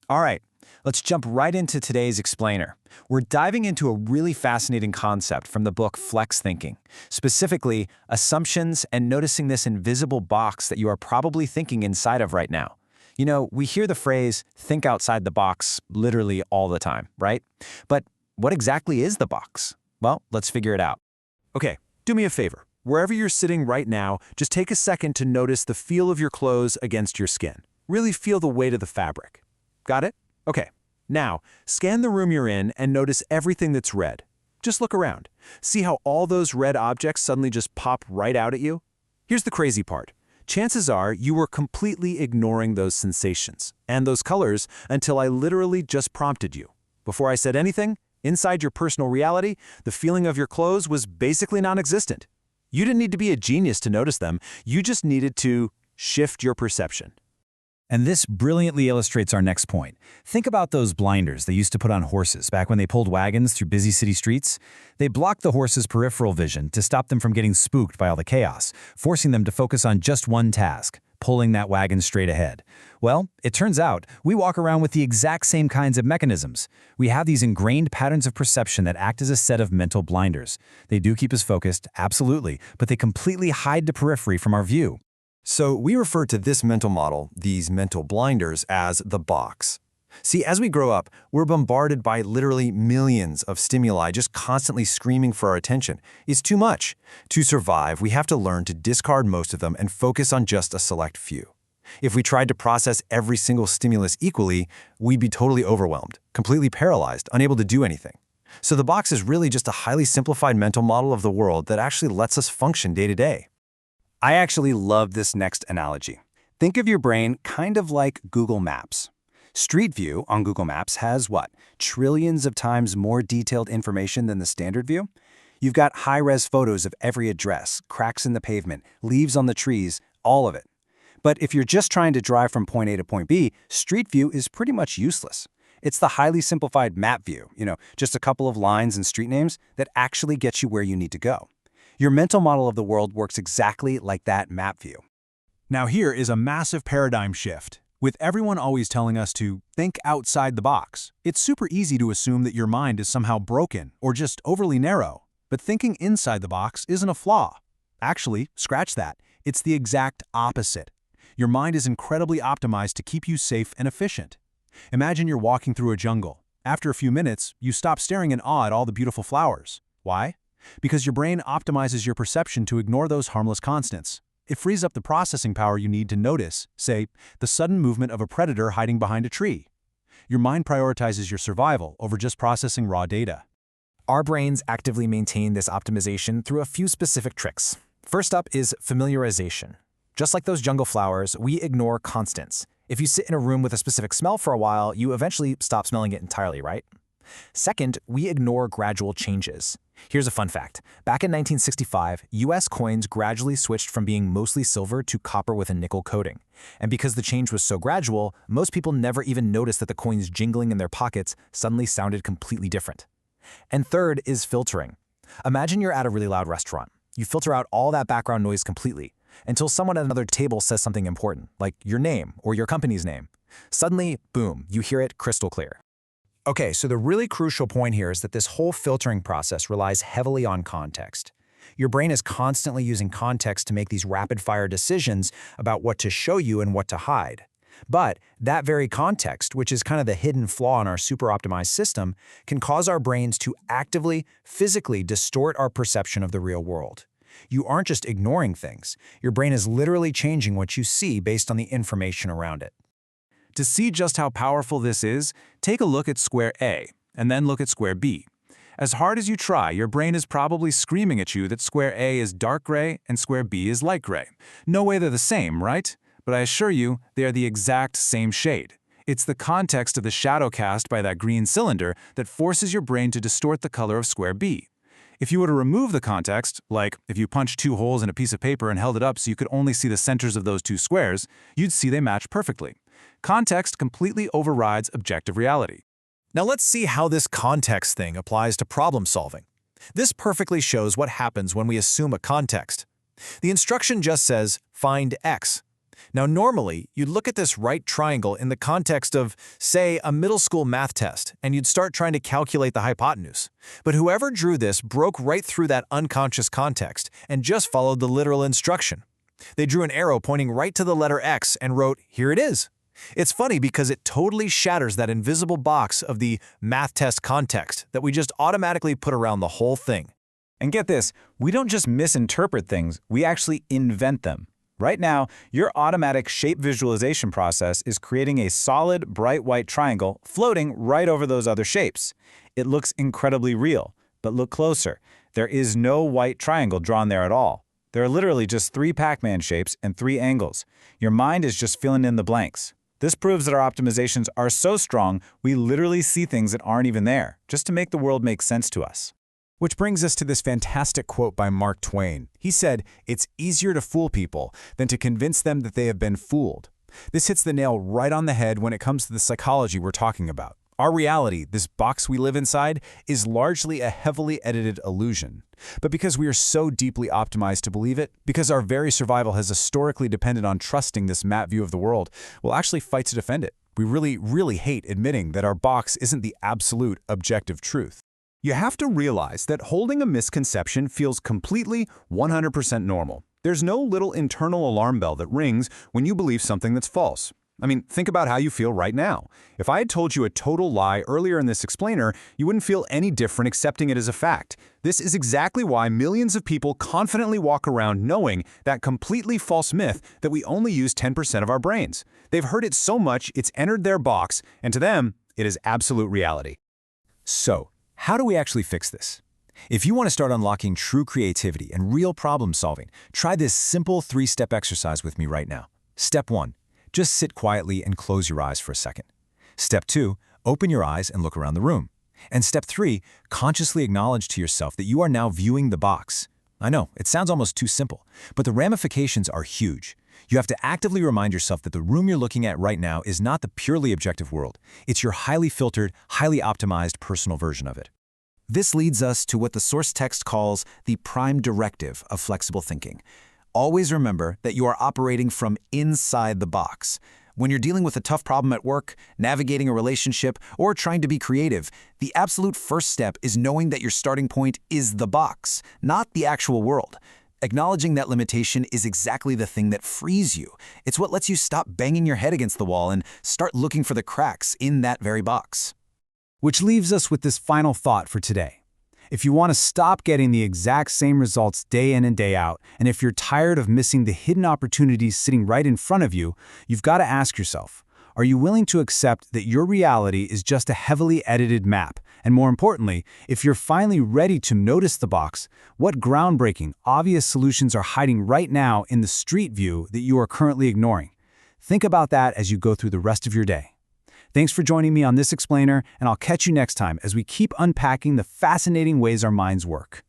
All right, let's jump right into today's explainer. We're diving into a really fascinating concept from the book Flex Thinking, specifically assumptions and noticing this invisible box that you are probably thinking inside of right now. You know, we hear the phrase, think outside the box, literally all the time, right? But what exactly is the box? Well, let's figure it out. Okay, do me a favor. Wherever you're sitting right now, just take a second to notice the feel of your clothes against your skin. Really feel the weight of the fabric. Got it? Okay. Now, scan the room you're in and notice everything that's red. Just look around. See how all those red objects suddenly just pop right out at you? Here's the crazy part. Chances are you were completely ignoring those sensations and those colors until I literally just prompted you. Before I said anything, inside your personal reality, the feeling of your clothes was basically non-existent. You didn't need to be a genius to notice them. You just needed to shift your perception. And this brilliantly illustrates our next point. Think about those blinders they used to put on horses back when they pulled wagons through busy city streets. They blocked the horse's peripheral vision to stop them from getting spooked by all the chaos, forcing them to focus on just one task, pulling that wagon straight ahead. Well, it turns out we walk around with the exact same kinds of mechanisms. We have these ingrained patterns of perception that act as a set of mental blinders. They do keep us focused, absolutely, but they completely hide the periphery from our view. So we refer to this mental model, these mental blinders, as the box. See, as we grow up, we're bombarded by literally millions of stimuli just constantly screaming for our attention. It's too much. To survive, we have to learn to discard most of them and focus on just a select few. If we tried to process every single stimulus equally, we'd be totally overwhelmed, completely paralyzed, unable to do anything. So the box is really just a highly simplified mental model of the world that actually lets us function day to day. I actually love this next analogy. Think of your brain kind of like Google Maps. Street View on Google Maps has what? Trillions of times more detailed information than the standard view? You've got high-res photos of every address, cracks in the pavement, leaves on the trees, all of it. But if you're just trying to drive from point A to point B, Street View is pretty much useless. It's the highly simplified map view, just a couple of lines and street names that actually get you where you need to go. Your mental model of the world works exactly like that map view. Now here is a massive paradigm shift. With everyone always telling us to think outside the box, it's super easy to assume that your mind is somehow broken or just overly narrow. But thinking inside the box isn't a flaw. Actually, scratch that. It's the exact opposite. Your mind is incredibly optimized to keep you safe and efficient. Imagine you're walking through a jungle. After a few minutes, you stop staring in awe at all the beautiful flowers. Why? Because your brain optimizes your perception to ignore those harmless constants. It frees up the processing power you need to notice, say, the sudden movement of a predator hiding behind a tree. Your mind prioritizes your survival over just processing raw data. Our brains actively maintain this optimization through a few specific tricks. First up is familiarization. Just like those jungle flowers, we ignore constants. If you sit in a room with a specific smell for a while, you eventually stop smelling it entirely, right? Second, we ignore gradual changes. Here's a fun fact. Back in 1965, US coins gradually switched from being mostly silver to copper with a nickel coating. And because the change was so gradual, most people never even noticed that the coins jingling in their pockets suddenly sounded completely different. And third is filtering. Imagine you're at a really loud restaurant. You filter out all that background noise completely, until someone at another table says something important, like your name or your company's name. Suddenly, boom, you hear it crystal clear. Okay, so the really crucial point here is that this whole filtering process relies heavily on context. Your brain is constantly using context to make these rapid-fire decisions about what to show you and what to hide. But that very context, which is kind of the hidden flaw in our super-optimized system, can cause our brains to actively, physically distort our perception of the real world. You aren't just ignoring things. Your brain is literally changing what you see based on the information around it. To see just how powerful this is, take a look at square A, and then look at square B. As hard as you try, your brain is probably screaming at you that square A is dark gray and square B is light gray. No way they're the same, right? But I assure you, they are the exact same shade. It's the context of the shadow cast by that green cylinder that forces your brain to distort the color of square B. If you were to remove the context, like if you punched two holes in a piece of paper and held it up so you could only see the centers of those two squares, you'd see they match perfectly. Context completely overrides objective reality. Now let's see how this context thing applies to problem solving. This perfectly shows what happens when we assume a context. The instruction just says, find X. Now, normally, you'd look at this right triangle in the context of, say, a middle school math test, and you'd start trying to calculate the hypotenuse. But whoever drew this broke right through that unconscious context and just followed the literal instruction. They drew an arrow pointing right to the letter X and wrote, "Here it is." It's funny because it totally shatters that invisible box of the math test context that we just automatically put around the whole thing. And get this, we don't just misinterpret things, we actually invent them. Right now, your automatic shape visualization process is creating a solid, bright white triangle floating right over those other shapes. It looks incredibly real, but look closer. There is no white triangle drawn there at all. There are literally just 3 Pac-Man shapes and 3 angles. Your mind is just filling in the blanks. This proves that our optimizations are so strong, we literally see things that aren't even there, just to make the world make sense to us. Which brings us to this fantastic quote by Mark Twain. He said, "It's easier to fool people than to convince them that they have been fooled." This hits the nail right on the head when it comes to the psychology we're talking about. Our reality, this box we live inside, is largely a heavily edited illusion. But because we are so deeply optimized to believe it, because our very survival has historically depended on trusting this map view of the world, we'll actually fight to defend it. We really, really hate admitting that our box isn't the absolute objective truth. You have to realize that holding a misconception feels completely 100% normal. There's no little internal alarm bell that rings when you believe something that's false. I mean, think about how you feel right now. If I had told you a total lie earlier in this explainer, you wouldn't feel any different accepting it as a fact. This is exactly why millions of people confidently walk around knowing that completely false myth that we only use 10% of our brains. They've heard it so much it's entered their box, and to them, it is absolute reality. So, how do we actually fix this? If you want to start unlocking true creativity and real problem solving, try this simple 3-step exercise with me right now. Step 1. Just sit quietly and close your eyes for a second. Step 2. Open your eyes and look around the room. And Step 3. Consciously acknowledge to yourself that you are now viewing the box. I know, it sounds almost too simple, but the ramifications are huge. You have to actively remind yourself that the room you're looking at right now is not the purely objective world. It's your highly filtered, highly optimized personal version of it. This leads us to what the source text calls the prime directive of flexible thinking. Always remember that you are operating from inside the box. When you're dealing with a tough problem at work, navigating a relationship, or trying to be creative, the absolute first step is knowing that your starting point is the box, not the actual world. Acknowledging that limitation is exactly the thing that frees you. It's what lets you stop banging your head against the wall and start looking for the cracks in that very box. Which leaves us with this final thought for today. If you want to stop getting the exact same results day in and day out, and if you're tired of missing the hidden opportunities sitting right in front of you, you've got to ask yourself, are you willing to accept that your reality is just a heavily edited map? And more importantly, if you're finally ready to notice the box, what groundbreaking, obvious solutions are hiding right now in the street view that you are currently ignoring? Think about that as you go through the rest of your day. Thanks for joining me on this explainer, and I'll catch you next time as we keep unpacking the fascinating ways our minds work.